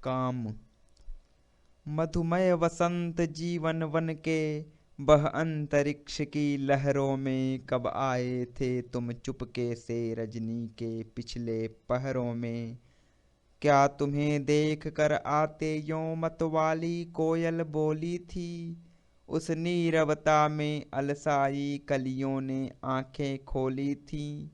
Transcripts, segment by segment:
काम। मधुमय वसंत जीवन वन के, वह अंतरिक्ष की लहरों में कब आए थे तुम चुपके से रजनी के पिछले पहरों में। क्या तुम्हें देख कर आते यों मतवाली कोयल बोली थी, उस नीरवता में अलसाई कलियों ने आंखें खोली थी।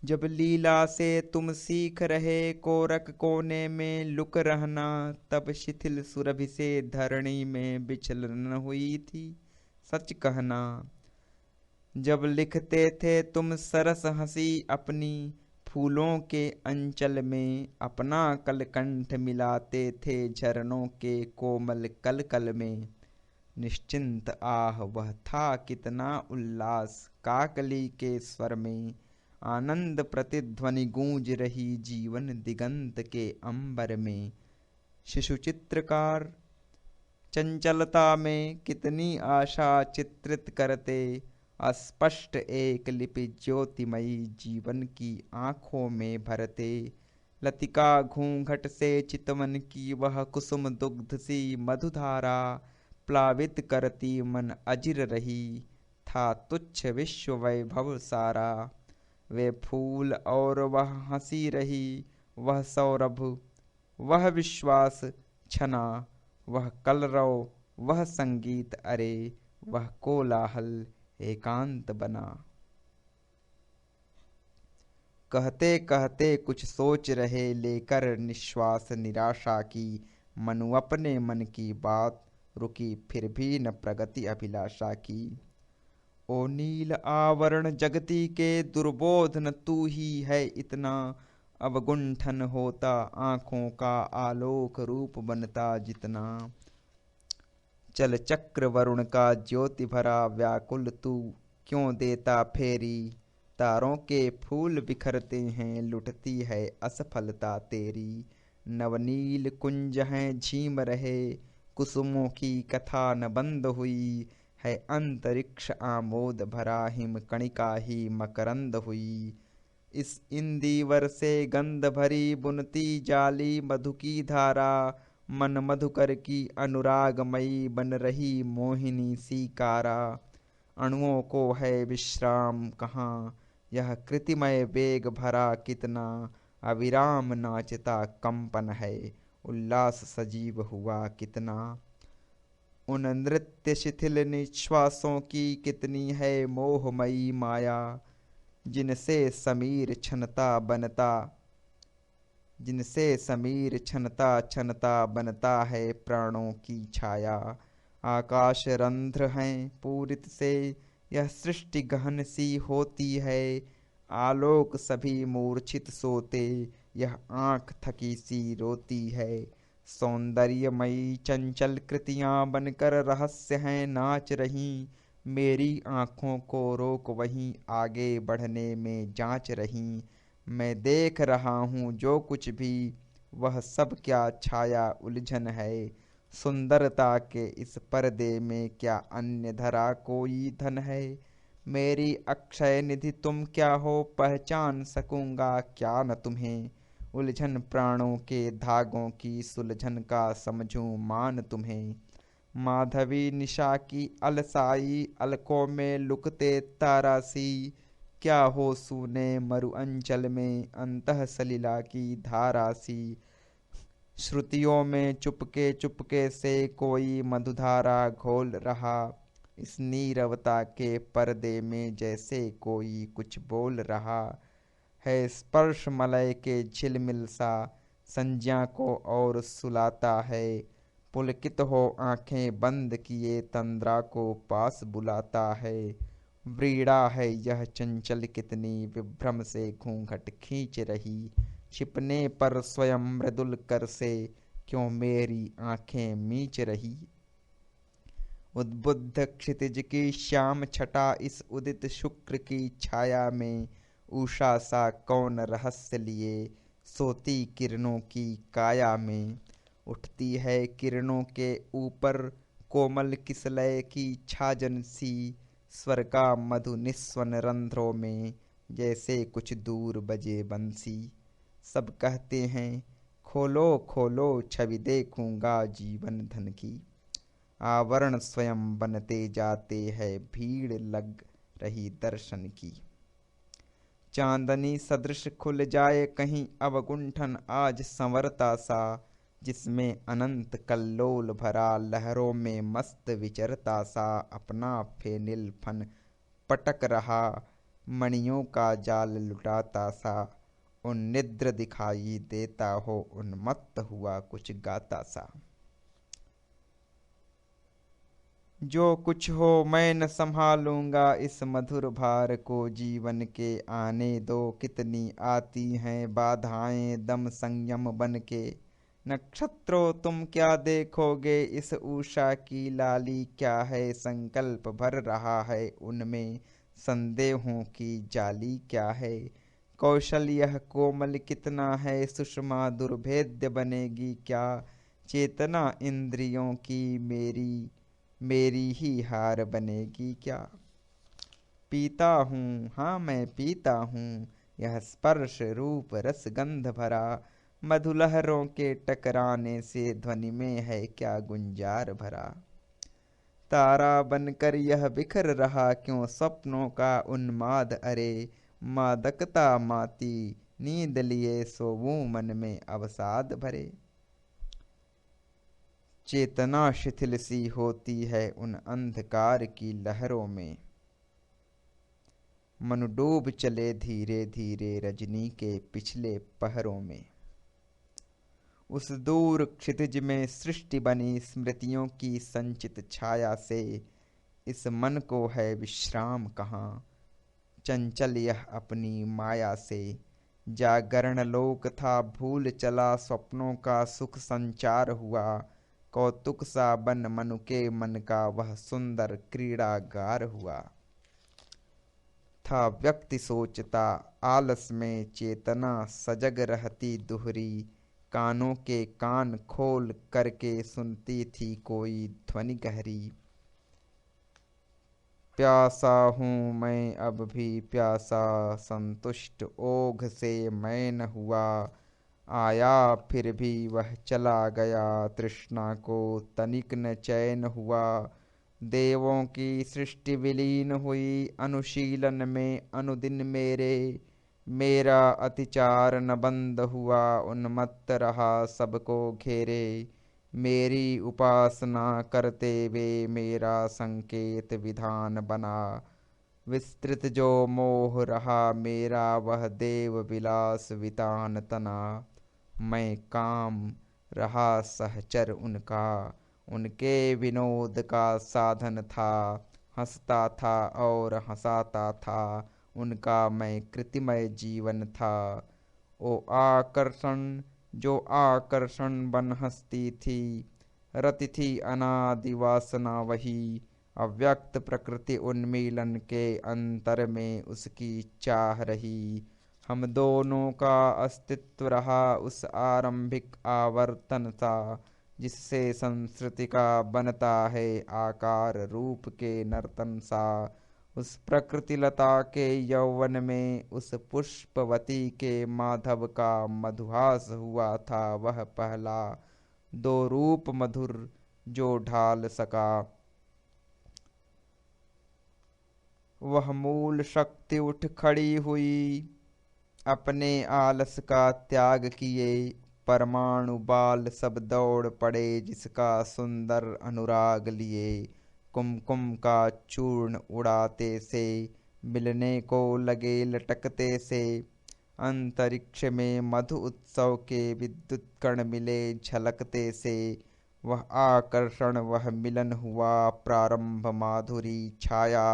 जब लीला से तुम सीख रहे कोरक कोने में लुक रहना, तब शिथिल सुरभि से धरणी में विचलन हुई थी। सच कहना, जब लिखते थे तुम सरस हंसी अपनी, फूलों के अंचल में अपना कलकंठ मिलाते थे झरनों के कोमल कलकल में। निश्चिंत आह वह था कितना उल्लास, काकली के स्वर में आनंद प्रतिध्वनि गूंज रही जीवन दिगंत के अंबर में। शिशु चित्रकार चंचलता में कितनी आशा चित्रित करते, अस्पष्ट एक लिपि ज्योतिमयी जीवन की आंखों में भरते। लतिका घूंघट से चितवन की वह कुसुम दुग्ध सी मधुधारा, प्लावित करती मन अजिर रही, था तुच्छ विश्व वैभव सारा। वे फूल और वह हंसी रही, वह सौरभ, वह विश्वास छना, वह कलरव, वह संगीत, अरे वह कोलाहल एकांत बना। कहते कहते कुछ सोच रहे लेकर निश्वास निराशा की, मनु अपने मन की बात रुकी फिर भी न प्रगति अभिलाषा की। ओ नील आवरण जगती के दुर्बोध न तू ही है इतना, अब गुंठन होता आंखों का आलोक रूप बनता जितना। चल चक्र वरुण का ज्योति भरा व्याकुल तू क्यों देता फेरी, तारों के फूल बिखरते हैं लुटती है असफलता तेरी। नवनील कुंज हैं झीम रहे, कुसुमों की कथा न बंद हुई है, अंतरिक्ष आमोद भरा हिम कणिका ही मकरंद हुई। इस इंदिवर से गंध भरी बुनती जाली मधु की धारा, मन मधुकर की अनुरागमयी बन रही मोहिनी सी कारा। अणुओं को है विश्राम कहाँ, यह कृतिमय वेग भरा कितना, अविराम नाचता कंपन है उल्लास सजीव हुआ कितना। उन नृत्य शिथिल निश्वासों की कितनी है मोहमयी माया, जिनसे समीर छनता बनता, जिनसे समीर छनता छनता बनता है प्राणों की छाया। आकाश रंध्र हैं पूरित से, यह सृष्टि गहन सी होती है, आलोक सभी मूर्छित सोते, यह आँख थकी सी रोती है। सौंदर्यमयी चंचल कृतियां बनकर रहस्य हैं नाच रही, मेरी आँखों को रोक वहीं आगे बढ़ने में जांच रही। मैं देख रहा हूँ जो कुछ भी, वह सब क्या छाया उलझन है, सुंदरता के इस पर्दे में क्या अन्य धरा कोई धन है। मेरी अक्षय निधि तुम क्या हो पहचान सकूंगा क्या न तुम्हें, उलझन प्राणों के धागों की सुलझन का समझूं मान तुम्हें। माधवी निशा की अलसाई अलकों में लुकते तारासी, क्या हो सूने मरु अंचल में अंतः सलिला की धारासी। श्रुतियों में चुपके चुपके से कोई मधुधारा घोल रहा, इस नीरवता के पर्दे में जैसे कोई कुछ बोल रहा है। स्पर्श मलय के झिलमिल सा संज्ञा को और सुलाता है, पुलकित हो आंखें बंद किए तंद्रा को पास बुलाता है। व्रीड़ा है यह चंचल कितनी विभ्रम से घूंघट खींच रही, छिपने पर स्वयं मृदुल कर से क्यों मेरी आंखें मीच रही। उद्बुद्ध क्षितिज की श्याम छटा इस उदित शुक्र की छाया में, उषा सा कौन रहस्य लिए सोती किरणों की काया में। उठती है किरणों के ऊपर कोमल किसलय की छाजन सी, स्वर का मधु निस्वन रंध्रों में जैसे कुछ दूर बजे बंसी। सब कहते हैं खोलो खोलो छवि देखूंगा जीवन धन की। आवरण स्वयं बनते जाते हैं, भीड़ लग रही दर्शन की। चांदनी सदृश खुल जाए कहीं अब गुंठन आज संवरता सा, जिसमें अनंत कल्लोल भरा लहरों में मस्त विचरता सा। अपना फेनिल फन पटक रहा मणियों का जाल लुटाता सा, उन निद्र दिखाई देता हो उन्मत्त हुआ कुछ गाता सा। जो कुछ हो मैं न संभालूंगा इस मधुर भार को, जीवन के आने दो कितनी आती हैं बाधाएं दम संयम बन के। नक्षत्रों तुम क्या देखोगे इस उषा की लाली, क्या है संकल्प भर रहा है उनमें संदेहों की जाली, क्या है कौशल यह कोमल कितना है सुषमा दुर्भेद्य बनेगी क्या। चेतना इंद्रियों की मेरी मेरी ही हार बनेगी क्या। पीता हूँ हाँ मैं पीता हूँ यह स्पर्श रूप रस गंध भरा, मधुलहरों के टकराने से ध्वनि में है क्या गुंजार भरा। तारा बनकर यह बिखर रहा क्यों सपनों का उन्माद, अरे मादकता माती नींद लिए सोऊं मन में अवसाद भरे। चेतना शिथिल सी होती है उन अंधकार की लहरों में, मन डूब चले धीरे धीरे रजनी के पिछले पहरों में। उस दूर क्षितिज में सृष्टि बनी स्मृतियों की संचित छाया से, इस मन को है विश्राम कहाँ चंचल यह अपनी माया से। जागरण लोक था भूल चला स्वप्नों का सुख संचार हुआ, कौतुक सा बन मनु के मन का वह सुंदर क्रीड़ागार हुआ। था व्यक्ति सोचता आलस में चेतना सजग रहती दुहरी, कानों के कान खोल करके सुनती थी कोई ध्वनि गहरी। प्यासा हूँ मैं अब भी प्यासा संतुष्ट ओघ से मैं न हुआ, आया फिर भी वह चला गया तृष्णा को तनिक न चैन हुआ। देवों की सृष्टि विलीन हुई अनुशीलन में अनुदिन मेरे, मेरा अतिचार न बंद हुआ उन्मत्त रहा सबको घेरे। मेरी उपासना करते वे मेरा संकेत विधान बना, विस्तृत जो मोह रहा मेरा वह देव विलास वितान तना। मैं काम रहा सहचर उनका उनके विनोद का साधन था, हंसता था और हंसाता था उनका मैं कृतिमय जीवन था। ओ आकर्षण जो आकर्षण बन हंसती थी, रति थी अनादि वासना वही, अव्यक्त प्रकृति उन्मीलन के अंतर में उसकी चाह रही। हम दोनों का अस्तित्व रहा उस आरंभिक आवर्तन सा, जिससे संस्कृति का बनता है आकार रूप के नर्तन सा। उस प्रकृति लता के यौवन में उस पुष्पवती के माधव का मधुहास हुआ था वह पहला दो रूप मधुर जो ढाल सका। वह मूल शक्ति उठ खड़ी हुई अपने आलस का त्याग किए, परमाणु बाल सब दौड़ पड़े जिसका सुंदर अनुराग लिए। कुमकुम का चूर्ण उड़ाते से मिलने को लगे लटकते से, अंतरिक्ष में मधु उत्सव के विद्युत कण मिले झलकते से। वह आकर्षण वह मिलन हुआ प्रारंभ माधुरी छाया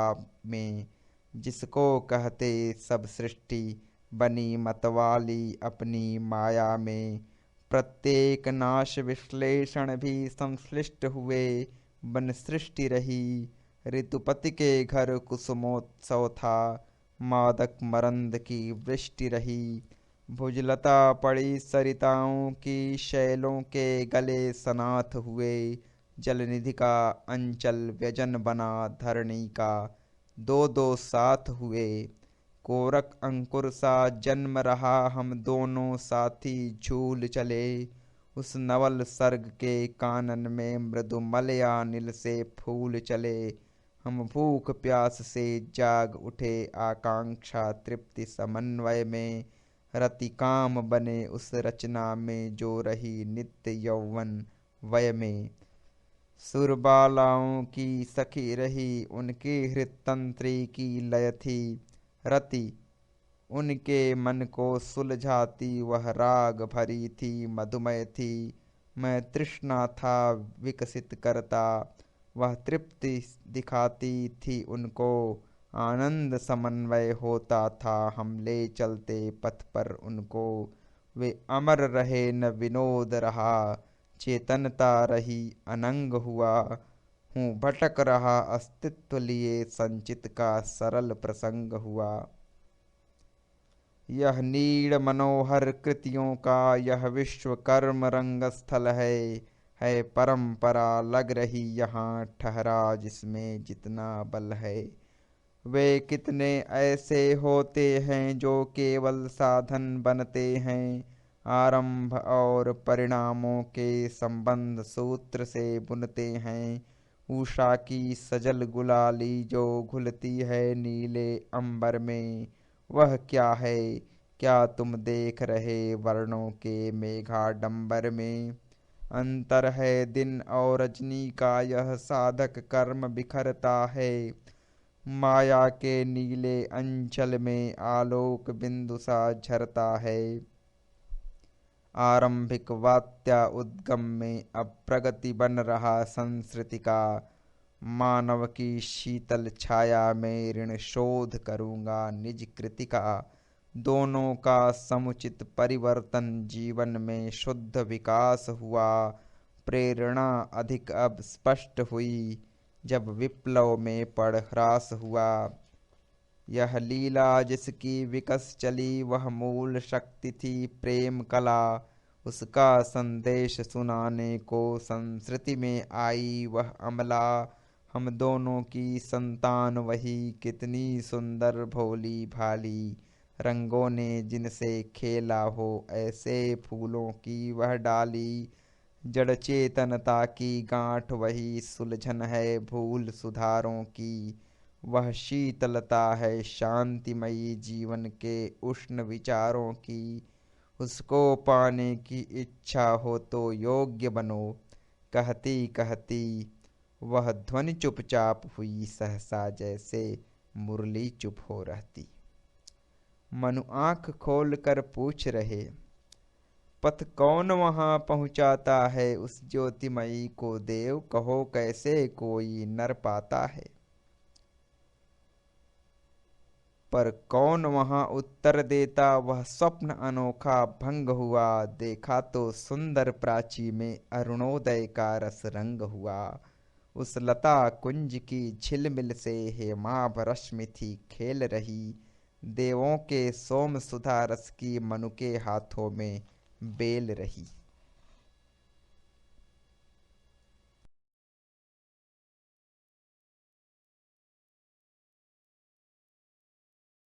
में, जिसको कहते सब सृष्टि बनी मतवाली अपनी माया में। प्रत्येक नाश विश्लेषण भी संश्लिष्ट हुए बन सृष्टि रही, ऋतुपति के घर कुसुमोत्सव था मादक मरंद की वृष्टि रही। भुजलता पड़ी सरिताओं की शैलों के गले सनाथ हुए, जलनिधि का अंचल व्यजन बना धरणी का दो दो साथ हुए। कोरक अंकुर सा जन्म रहा, हम दोनों साथी झूल चले। उस नवल सर्ग के कानन में मृदुमलया नील से फूल चले। हम भूख प्यास से जाग उठे, आकांक्षा तृप्ति समन्वय में। रति काम बने उस रचना में, जो रही नित्य यौवन वय में। सुरबालाओं की सखी रही, उनकी हृतंत्री की लय थी। रति उनके मन को सुलझाती, वह राग भरी थी मधुमय थी। मैं तृष्णा था विकसित करता, वह तृप्ति दिखाती थी उनको। आनंद समन्वय होता था, हम ले चलते पथ पर उनको। वे अमर रहे न विनोद रहा, चेतनता रही अनंग हुआ। हूँ भटक रहा अस्तित्व लिए, संचित का सरल प्रसंग हुआ। यह नीड़ मनोहर कृतियों का, यह विश्वकर्म रंगस्थल है परंपरा लग रही यहाँ, ठहरा जिसमें जितना बल है। वे कितने ऐसे होते हैं जो केवल साधन बनते हैं, आरंभ और परिणामों के संबंध सूत्र से बुनते हैं। उषा की सजल गुलाली जो घुलती है नीले अंबर में, वह क्या है, क्या तुम देख रहे वर्णों के मेघाडंबर में। अंतर है दिन और रजनी का, यह साधक कर्म बिखरता है। माया के नीले अंचल में आलोक बिंदु सा झरता है। आरंभिक वात्या उद्गम में अब प्रगति बन रहा संस्कृति का। मानव की शीतल छाया में ऋण शोध करूँगा निज कृति का। दोनों का समुचित परिवर्तन जीवन में शुद्ध विकास हुआ। प्रेरणा अधिक अब स्पष्ट हुई, जब विप्लव में पड़ ह्रास हुआ। यह लीला जिसकी विकस चली, वह मूल शक्ति थी प्रेम कला। उसका संदेश सुनाने को संस्कृति में आई वह अमला। हम दोनों की संतान वही, कितनी सुंदर भोली भाली। रंगों ने जिनसे खेला हो, ऐसे फूलों की वह डाली। जड़ चेतनता की गांठ वही, सुलझन है भूल सुधारों की। वह शीतलता है शांतिमयी, जीवन के उष्ण विचारों की। उसको पाने की इच्छा हो तो योग्य बनो, कहती कहती वह ध्वनि चुपचाप हुई सहसा, जैसे मुरली चुप हो रहती। मनु आंख खोल कर पूछ रहे, पथ कौन वहां पहुंचाता है उस ज्योतिमयी को देव, कहो कैसे कोई नर पाता है। पर कौन वहां उत्तर देता, वह स्वप्न अनोखा भंग हुआ। देखा तो सुंदर प्राची में अरुणोदय का रस रंग हुआ। उस लता कुंज की झिलमिल से हेमाभ रश्मि थी खेल रही। देवों के सोम सुधा रस की मनु के हाथों में बेल रही।